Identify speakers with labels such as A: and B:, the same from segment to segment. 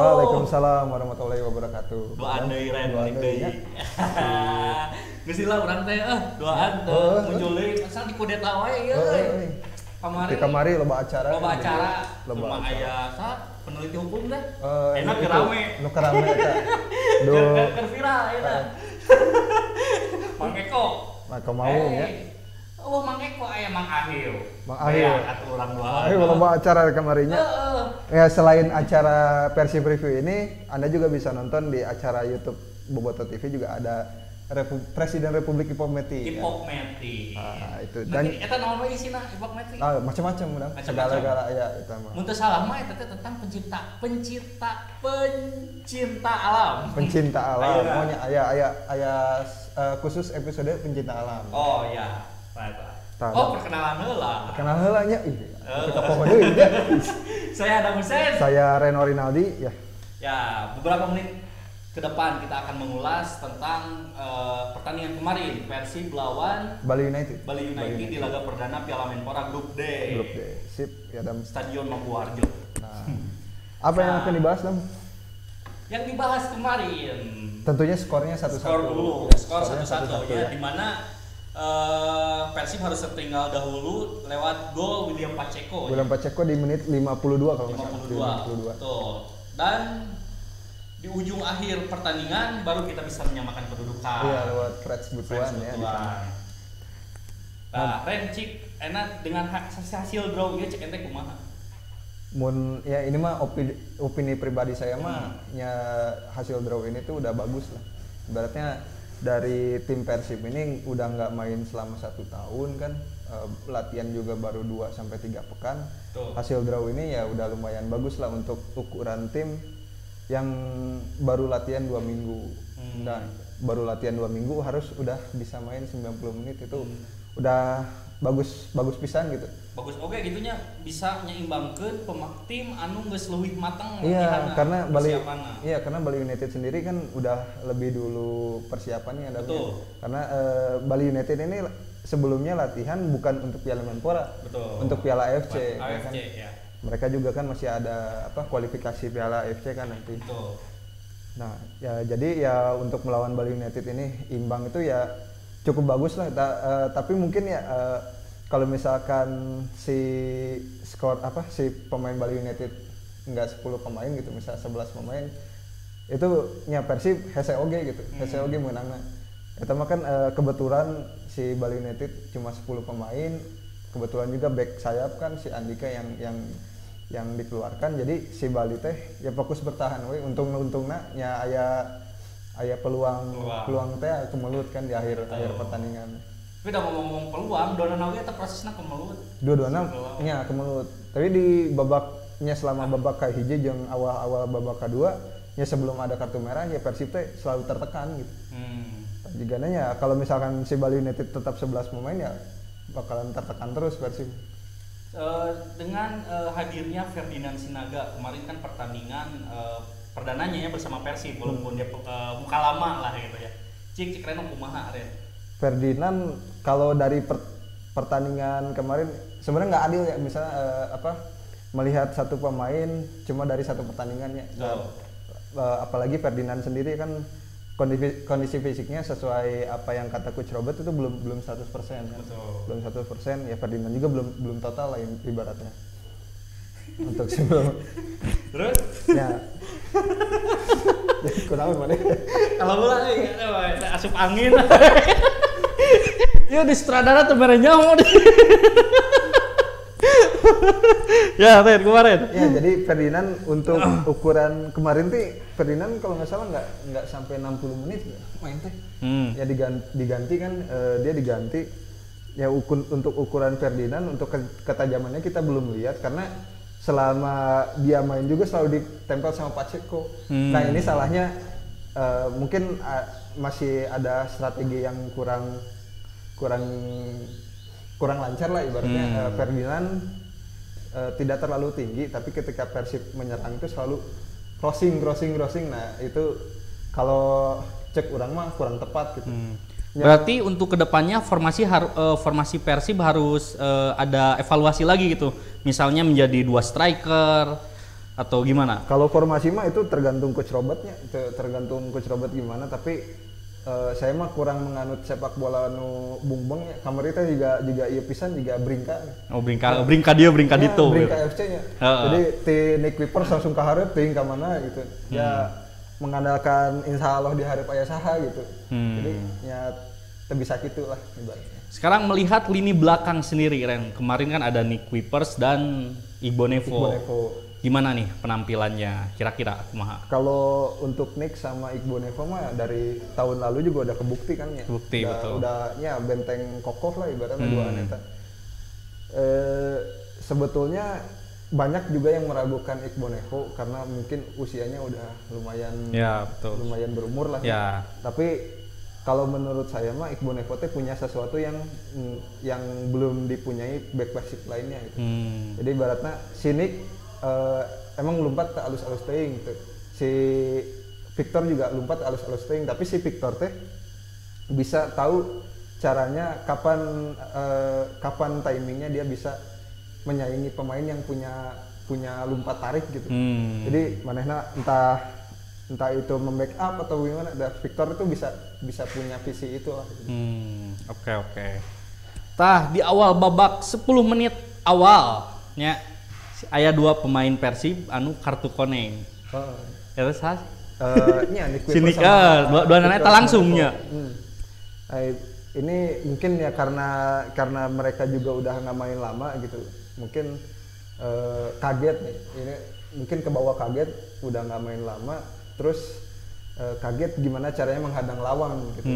A: Waalaikumsalam warahmatullahi wabarakatuh.
B: Doaan deui Ren balik deui.
A: ya.
B: Geus lah urang teh doaan muncul deui asal dikudeta wae ieu.
A: Di kamari loba acara.
B: Cuma aya peneliti hukum dah. Enak rame.
A: Nu rame eta.
B: Keur viral eta. Mang Eko.
A: Maka mau ya.
B: Oh, Mang Eko aya Mang Ahil.
A: Mang Ahil.
B: Atuh urang doa.
A: Ayo loba acara kamarinya. Ya selain acara Persib Review ini, Anda juga bisa nonton di acara YouTube Bobotoh TV juga ada Presiden Republik Ipokmeti.
B: Ipokmeti.
A: Itu. Dan
B: eta naon we isina Ipokmeti?
A: Macam-macam udah. Segala-gala ya eta mah.
B: Mun teu salah mah eta teh tentang pencinta alam.
A: Pencinta alam. Pokoknya aya khusus episode pencinta alam.
B: Oh iya. Oh, perkenalan heula.
A: Perkenalan heula nya. Kita poho deui ya.
B: Saya Adam Hussein.
A: Saya Reno Rinaldi ya.
B: Ya, beberapa menit ke depan kita akan mengulas tentang pertandingan kemarin Persib lawan
A: Bali United
B: di laga perdana Piala Menpora Grup D.
A: Sip ya Dam.
B: Stadion Maguwarjo.
A: Nah, apa yang akan dibahas Dam?
B: Yang dibahas kemarin
A: tentunya skornya 1-1.
B: Skor 1-1 ya, di mana Persib harus tertinggal dahulu lewat gol William Pacheco.
A: William Pacheco di menit 52 kalau nggak salah.
B: 52. Betul. Dan di ujung akhir pertandingan baru kita bisa menyamakan kedudukan.
A: Iya, lewat Freds Butuan ya.
B: Nah, Ren cik enak dengan hasil draw ieu cek ente kumaha?
A: Mun ya ini mah opini pribadi saya mah ya hasil draw ini tuh udah bagus lah. Ibaratnya dari tim Persib ini udah nggak main selama 1 tahun kan, latihan juga baru 2-3 pekan.
B: Tuh.
A: Hasil draw ini ya udah lumayan bagus lah untuk ukuran tim yang baru latihan 2 minggu. Nah, baru latihan 2 minggu harus udah bisa main 90 menit itu udah bagus pisan gitu.
B: Bagus oke gitunya bisa nyeimbangkeun tim anu geus leuwih mateng
A: Iya, karena Bali United sendiri kan udah lebih dulu persiapannya ada. Karena Bali United ini sebelumnya latihan bukan untuk Piala Menpora, untuk Piala AFC.
B: AFC ya.
A: Mereka juga kan masih ada kualifikasi Piala AFC kan nanti.
B: Betul.
A: Nah, ya jadi ya untuk melawan Bali United ini imbang itu ya cukup bagus lah. Tapi mungkin ya kalau misalkan si pemain Bali United enggak 10 pemain gitu, misal 11 pemain itu nya Persib hese oge gitu. Hese oge menangna. Eta mah kan kebetulan si Bali United cuma 10 pemain. Kebetulan juga back sayap kan si Andika yang dikeluarkan, jadi si Bali teh ya fokus bertahan we. Untungna nya aya peluang teh kemelut kan di akhir pertandingan.
B: Tapi udah ngomong peluang, dona ge eta prosesna kemelut.
A: Dua-duana nya kemelut. Tapi di babaknya selama babak ka hiji jeung awal babak kedua nya sebelum ada kartu merah ya Persib teh selalu tertekan gitu. Jigana ya kalau misalkan si Bali United tetap 11 pemain ya bakalan tertekan terus Persib.
B: Dengan hadirnya Ferdinand Sinaga kemarin kan pertandingan perdananya ya bersama Persib walaupun dia muka lama lah gitu ya. Cik Reno kumaha Ren?
A: Ferdinand kalau dari pertandingan kemarin sebenarnya nggak adil ya, misalnya melihat satu pemain cuma dari satu pertandingannya. Apalagi Ferdinand sendiri kan kondisi fisiknya sesuai apa yang kata Coach Robert itu belum 100% kan. Belum 100%, ya Ferdinand juga belum total lah ibaratnya. Untuk sebelum
B: terus
A: ya kurang mana
B: kalau bola asup angin ya di sutradara tuh nyaho ya kemarin
A: ya. Jadi Ferdinand untuk ukuran kemarin tuh Ferdinand kalau nggak salah nggak sampai 60 menit main teh. Ya diganti kan, dia diganti ya. Untuk ukuran Ferdinand untuk ketajamannya kita belum lihat karena selama dia main juga selalu ditempel sama Pacheco. Nah ini salahnya mungkin masih ada strategi yang kurang lancar lah ibaratnya. Ferdinand tidak terlalu tinggi, tapi ketika Persib menyerang itu selalu crossing. Nah itu kalau cek orang mah kurang tepat gitu.
B: Berarti untuk kedepannya formasi Persib harus ada evaluasi lagi gitu. Misalnya menjadi 2 striker, atau gimana?
A: Kalau formasi mah itu tergantung coach Robertnya, tergantung coach Robert gimana. Tapi saya mah kurang menganut sepak bola nu bungbeng ya. Kamari teh juga ieu pisan juga Bringka.
B: Oh Bringka dia Bringka
A: ya,
B: ditu.
A: Bringka FC-nya. Jadi ti Nick Wipers langsung ke hareup teuing ka mana gitu. Ya mengandalkan insya Allah di hareup aya saha gitu. Jadi ya teu bisa kitu lah ibaratnya.
B: Sekarang melihat lini belakang sendiri Ren. Kemarin kan ada Nick Wipers dan Igbo Nevo. Gimana nih penampilannya kira-kira kumaha?
A: Kalau untuk Nick sama Igbo Nevo mah dari tahun lalu juga udah kebukti kan ya.
B: Bukti betul.
A: Udah ya benteng kokoh lah ibaratnya dua aneta. Sebetulnya banyak juga yang meragukan Igbo Nevo karena mungkin usianya udah lumayan lumayan berumur lah.
B: Ya.
A: Tapi kalau menurut saya mah Igbo Nevo teh punya sesuatu yang belum dipunyai back Persib lainnya gitu. Jadi ibaratnya si Nick emang lompat ke alus-alus teuing gitu. Si Victor juga lompat ke alus-alus teuing, tapi si Victor teh bisa tahu caranya kapan timingnya dia bisa menyaingi pemain yang punya lompat tarik gitu. Jadi manehna entah itu membackup atau gimana, Victor itu bisa punya visi itu lah.
B: Oke. Tah di awal babak 10 menit awalnya aya 2 pemain Persib anu kartu kuning. Terus
A: nya
B: sini dua nana eta langsungnya.
A: Ini mungkin ya karena mereka juga udah nggak main lama gitu. Mungkin kaget nih. Ini mungkin kebawa kaget udah nggak main lama, terus kaget gimana caranya menghadang lawan gitu.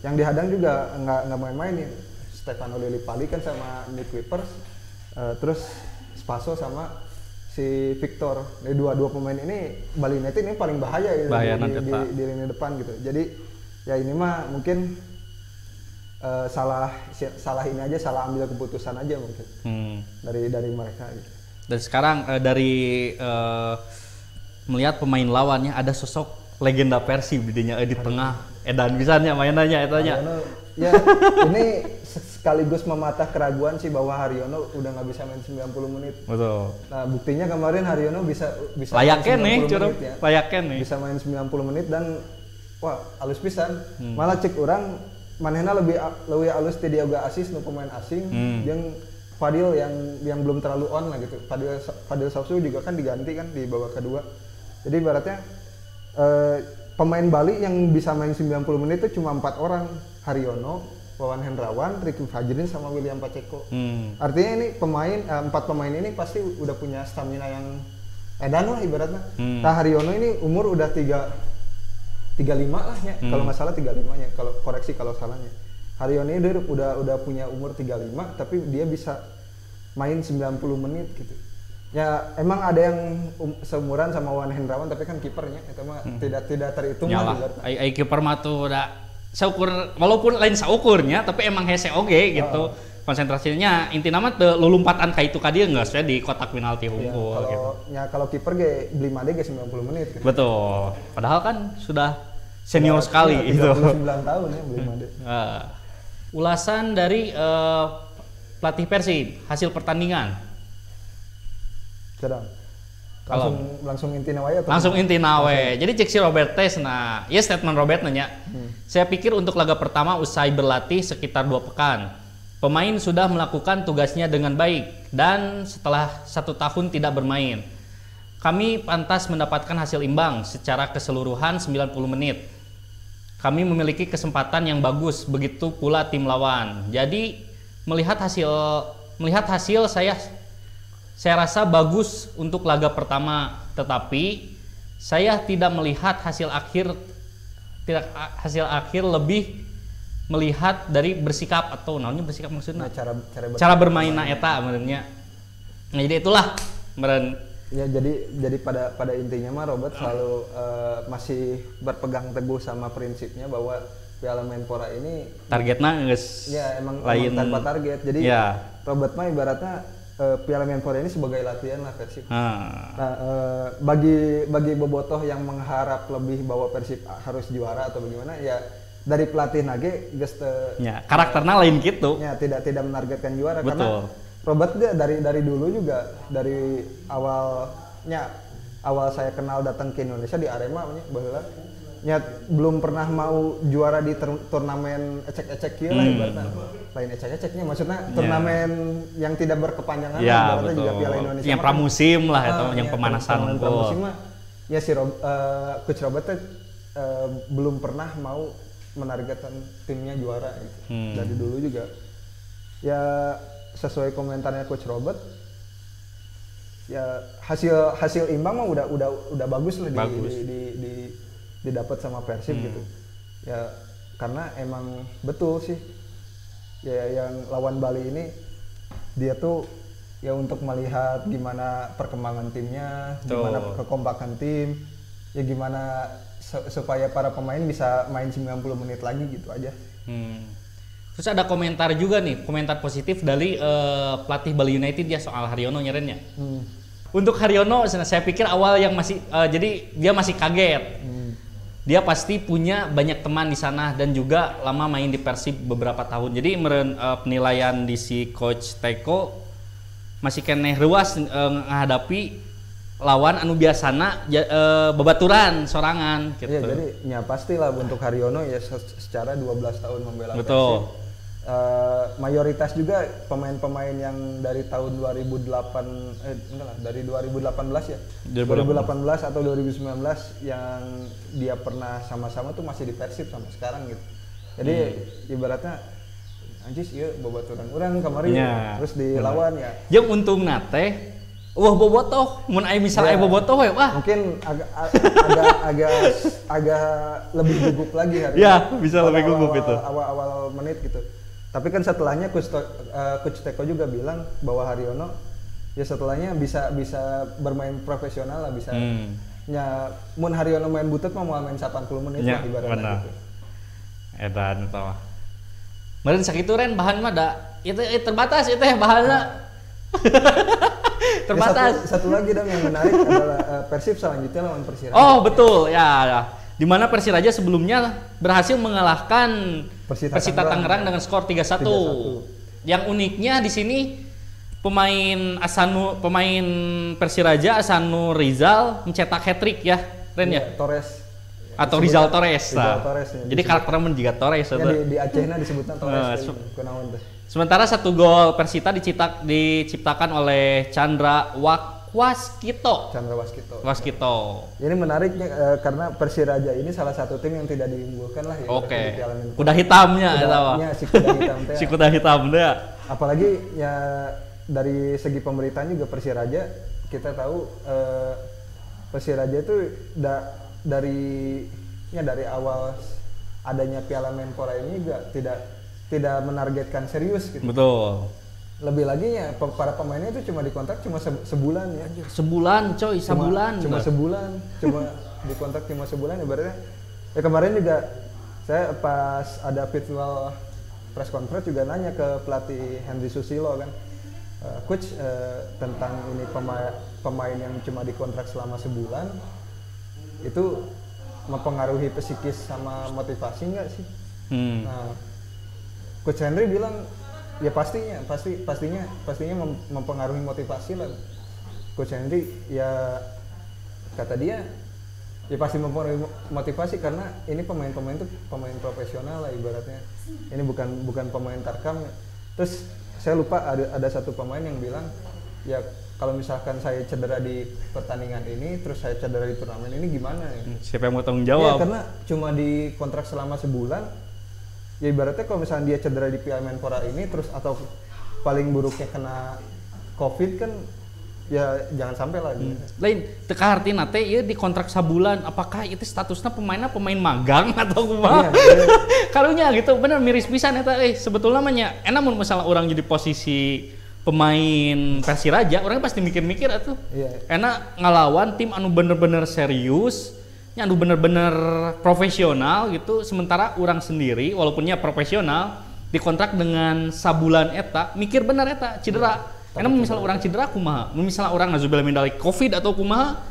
A: Yang dihadang juga nggak main-main nih. Stefano Lillipali kan sama Nick Wipers, terus Spaso sama si Victor. Dua pemain ini Bali United ini paling bahaya gitu di lini depan gitu. Jadi ya ini mah mungkin salah ini aja, salah ambil keputusan aja mungkin dari mereka gitu.
B: Dan sekarang melihat pemain lawannya ada sosok legenda Persib di tengah edan bisanya mainannya etanya.
A: Ya ini sekaligus mematah keraguan sih bahwa Haryono udah nggak bisa main 90 menit.
B: Betul.
A: Nah buktinya kemarin Haryono bisa
B: layaknya nih,
A: ya.
B: Layaknya nih.
A: Bisa main 90 menit dan wah alus pisan. Malah cek orang manehna lebih alus ti Dioga Asis nu pemain asing yang Fadil yang belum terlalu on lah gitu. Fadil Sausu juga kan diganti kan di babak kedua. Jadi ibaratnya pemain Bali yang bisa main 90 menit itu cuma 4 orang. Haryono, Wawan Hendrawan, Ricky Fajrin sama William Pacheco. Artinya ini 4 pemain ini pasti udah punya stamina yang edan lah ibaratnya. Nah Haryono ini umur udah 35 lah ya, kalau nggak salah 35-nya, kalau koreksi kalau salahnya. Haryono ini dia udah punya umur 35 tapi dia bisa main 90 menit gitu. Ya emang ada yang seumuran sama Wawan Hendrawan tapi kan kipernya itu mah tidak terhitung lah.
B: Ai kiper mah tuh udah saukur, walaupun lain saukurnya tapi emang hese oge gitu. Konsentrasinya inti nama teu lulumpatan ka itu ka dieu geus we di kotak penalti hungkul gitu.
A: Kalau kiper ge beli made ge 90 menit gitu.
B: Betul. Padahal kan sudah senior sekali itu.
A: 39 tahun ya beli made.
B: Ulasan dari pelatih Persib hasil pertandingan.
A: Sedang. Langsung inti nawe atau
B: langsung inti nawe. Jadi cek si Robert tes nah, ya statement Robert nanya. Saya pikir untuk laga pertama usai berlatih sekitar 2 pekan, pemain sudah melakukan tugasnya dengan baik dan setelah 1 tahun tidak bermain, kami pantas mendapatkan hasil imbang secara keseluruhan 90 menit. Kami memiliki kesempatan yang bagus, begitu pula tim lawan. Jadi melihat hasil saya rasa bagus untuk laga pertama, tetapi saya tidak melihat hasil akhir lebih melihat dari bersikap atau namanya bersikap maksudnya cara bermain eta menurutnya. Nah jadi itulah meren.
A: Ya jadi pada intinya mah Robert selalu masih berpegang teguh sama prinsipnya bahwa Piala Menpora ini
B: targetnya geus
A: ya emang
B: tanpa
A: target. Jadi ya. Robert mah ibaratnya Piala Menpora ini sebagai latihan lah Persib. Nah, bagi bobotoh yang mengharap lebih bahwa Persib harus juara atau bagaimana ya dari pelatih nage geus
B: ya, karakternya lain gitu.
A: Ya tidak menargetkan juara.
B: Betul.
A: Karena Robert dia dari dulu juga dari awalnya awal saya kenal datang ke Indonesia di Arema bahwa belum pernah mau juara di turnamen ecek-ecek kieu lah ibaratnya. Lain ecek-eceknya maksudnya turnamen yang tidak berkepanjangan ibaratnya juga Piala Indonesia.
B: Yang pramusim lah itu yang pemanasan
A: pramusim mah ya si Coach Robert belum pernah mau menargetkan timnya juara gitu. Dari dulu juga ya sesuai komentarnya Coach Robert ya hasil imbang mah udah bagus lah didapat sama Persib gitu ya, karena emang betul sih ya yang lawan Bali ini dia tuh ya untuk melihat gimana perkembangan timnya, gimana kekompakan tim ya, gimana supaya para pemain bisa main 90 menit lagi gitu aja.
B: Terus ada komentar juga nih, komentar positif dari pelatih Bali United ya soal Haryono nyerennya. Untuk Haryono saya pikir awal yang masih jadi dia masih kaget. Dia pasti punya banyak teman di sana dan juga lama main di Persib beberapa tahun. Jadi penilaian di si Coach Teko masih keneh ruas menghadapi lawan anu biasana babaturan sorangan gitu.
A: Iya, jadi ya pastilah untuk Haryono ya secara 12 tahun membela
B: Betul.
A: Persib. Mayoritas juga pemain-pemain yang dari tahun 2018 ya. 2018 atau 2019 yang dia pernah sama-sama tuh masih di Persib sampai sekarang gitu. Jadi ibaratnya anjis ieu babaturan urang kamari terus dilawan ya.
B: Jeung untungna teh bobotoh mun aya misal aya bobotoh we wah
A: mungkin agak lebih gugup lagi hari
B: ya bisa lebih gugup itu
A: awal menit gitu. Tapi kan setelahnya Coach Teko juga bilang bahwa Haryono ya setelahnya bisa bermain profesional lah, bisa ya mun Haryono main butut mah mau main 80 menit lah ibaratnya gitu.
B: Edan tah. Meureun sakitu ren bahan mah da itu terbatas itu ya bahanna. Terbatas.
A: Ya, satu lagi dong yang menarik adalah Persib selanjutnya lawan Persiraja.
B: Oh betul ya. Di mana Persiraja sebelumnya berhasil mengalahkan Persita Tangerang dengan skor 3-1. Yang uniknya di sini pemain Persiraja Asanu Rizal mencetak hat-trick ya, Ren ya?
A: Torres
B: atau Rizal Torres.
A: Torres ya,
B: jadi karakternya menjiga Torres
A: ya, di Acehna disebutnya Torres.
B: Sementara 1 gol Persita diciptakan oleh Chandra Waskito.
A: Ini menariknya karena Persiraja ini salah satu tim yang tidak diunggulkan lah ya.
B: Oke. Kuda hitamnya si kuda hitam deh.
A: Apalagi ya dari segi pemberitaan juga Persiraja kita tahu Persiraja itu dari awal adanya Piala Menpora ini juga tidak menargetkan serius gitu.
B: Betul.
A: Lebih lagi ya para pemainnya itu cuma dikontrak cuma sebulan ya.
B: Sebulan coy, sebulan.
A: Cuma dikontrak cuma sebulan ibaratnya. Ya kemarin juga saya pas ada virtual press conference juga nanya ke pelatih Henry Susilo kan. Coach tentang ini pemain yang cuma dikontrak selama sebulan itu mempengaruhi psikis sama motivasi nggak sih? Nah, Coach Henry bilang ya pastinya mempengaruhi motivasi lah. Coach Henry ya kata dia ya pasti mempengaruhi motivasi karena ini pemain-pemain itu pemain profesional lah ibaratnya. Ini bukan pemain tarkam. Terus saya lupa ada satu pemain yang bilang ya kalau misalkan saya cedera di pertandingan ini terus saya cedera di turnamen ini gimana ya?
B: Siapa yang mau tanggung jawab?
A: Ya karena cuma dikontrak selama sebulan. Ya ibaratnya kalau misalnya dia cedera di Piala Menpora ini terus atau paling buruknya kena COVID kan ya jangan sampai lah.
B: Lain teka artina teh ieu dikontrak sabulan apakah itu statusnya pemain magang atau kumaha? Karunya gitu bener miris pisan eta sebetulnya mah nya mun masalah orang jadi posisi pemain Persiraja orang pasti mikir-mikir atuh. Enak ngalawan tim anu bener-bener serius anu bener-bener profesional gitu, sementara orang sendiri walaupunnya profesional dikontrak dengan sabulan eta mikir bener eta cedera. Karena misalnya orang cedera kumaha, misalnya orang ngazubil dari COVID atau kumaha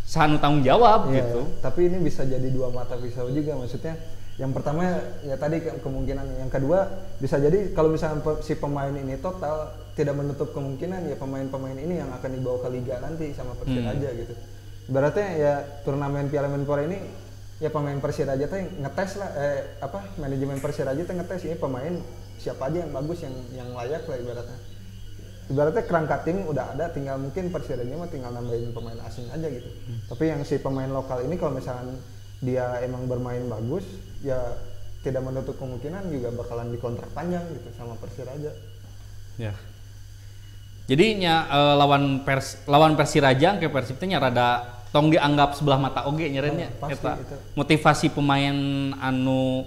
B: sahanu tanggung jawab gitu.
A: Tapi ini bisa jadi dua mata pisau juga, maksudnya yang pertama ya tadi kemungkinan, yang kedua bisa jadi kalau misalnya si pemain ini total tidak menutup kemungkinan ya pemain-pemain ini yang akan dibawa ke liga nanti sama Persiraja gitu. Berarti ya turnamen Piala Menpora ini ya pemain Persiraja teh ngetes lah manajemen Persiraja teh ngetes ya pemain siapa aja yang bagus yang layak lah ibaratnya. Ibaratnya kerangka tim udah ada, tinggal mungkin Persiraja mah tinggal nambahin pemain asing aja gitu. Tapi yang si pemain lokal ini kalau misalkan dia emang bermain bagus, ya tidak menutup kemungkinan juga bakalan dikontrak panjang gitu sama Persiraja.
B: Ya. Jadinya lawan Persiraja ke Persib teh nya rada tong dianggap sebelah mata oge nyerenya eta. Motivasi pemain anu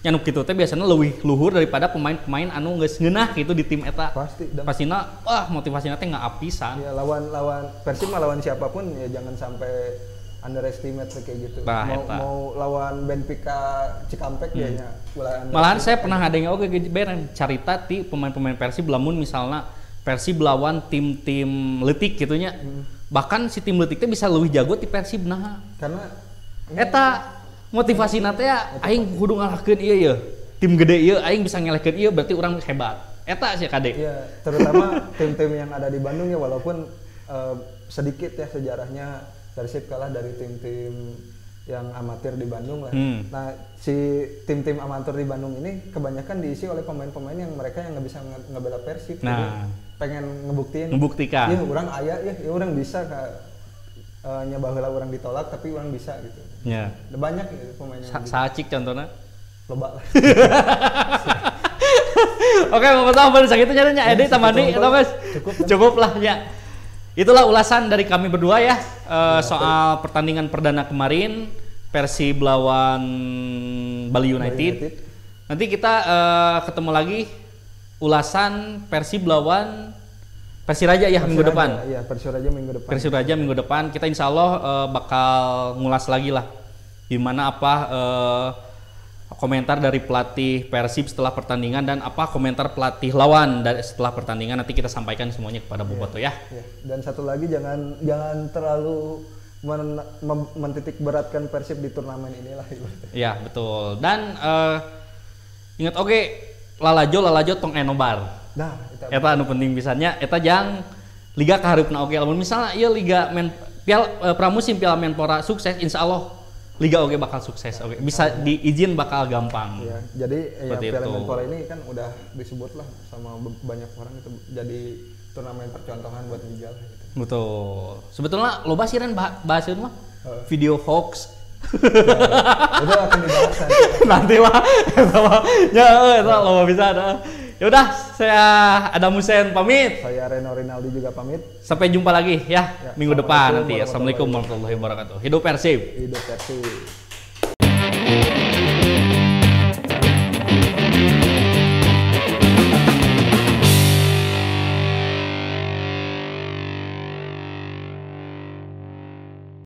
B: nyanu kitu teh biasanya leuwih luhur daripada pemain-pemain anu geus ngeunah gitu di tim eta. Pastina wah motivasina teh ngap pisan.
A: Ya lawan Persib mah lawan siapapun ya jangan sampai underestimate kayak gitu. Mau lawan Benfica Cikampek dia nya
B: malahan saya pernah ngadenge oge beren carita ti pemain-pemain Persib lamun misalna Persib lawan tim-tim leutik gitu nya. Bahkan si tim leutik teh bisa leuwih jago ti Persib nah.
A: Karena
B: eta motivasi nanti ya aing kudu ngalahkeun ieu ya tim gede ieu aing bisa ngalahkeun ieu berarti orang hebat eta sih kade.
A: Iya, terutama tim-tim yang ada di Bandung ya walaupun sedikit ya sejarahnya Persib kalah dari tim-tim yang amatir di Bandung lah. Nah, si tim-tim amatir di Bandung ini kebanyakan diisi oleh pemain-pemain yang mereka yang nggak bisa ngebela Persib.
B: Nah,
A: pengen
B: membuktikan.
A: Iya, orang aya ya orang bisa nyabaheula orang ditolak tapi orang bisa gitu.
B: Ya.
A: Banyak ya pemain yang
B: Sacik contohnya.
A: Loba lah.
B: Oke, mau tahu sakitu nyarinya Edi Tamani atau guys? Cukup lah ya. Itulah ulasan dari kami berdua ya soal pertandingan perdana kemarin Persib lawan Bali United. Nanti kita ketemu lagi ulasan Persib lawan Persiraja ya minggu depan.
A: Iya, Persiraja minggu depan.
B: Persiraja minggu depan kita insya Allah bakal ngulas lagi lah gimana komentar dari pelatih Persib setelah pertandingan dan apa komentar pelatih lawan dari setelah pertandingan nanti kita sampaikan semuanya kepada Boboto ya.
A: Dan satu lagi jangan terlalu mentitik beratkan Persib di turnamen inilah.
B: Iya betul dan ingat oke lalajo tong enobar.
A: Nah,
B: eta anu penting pisannya eta jang liga kaharupna oge lamun misalnya ieu liga pramusim Piala Menpora sukses insyaallah liga oge bakal sukses oge bisa diizin bakal gampang.
A: Iya, jadi ya Piala Menpora ini kan udah disebut lah sama banyak orang itu jadi turnamen percontohan buat liga lah gitu.
B: Betul. Sebetulnya loba sih bahasin mah video hoax.
A: Itu akan dibahas
B: nanti mah ya eta loba bisa ada. Ya udah, saya Adam Hussein pamit.
A: Saya Reno Rinaldi juga pamit.
B: Sampai jumpa lagi ya minggu depan nanti. Assalamualaikum warahmatullahi wabarakatuh. Hidup Persib.
A: Hidup Persib.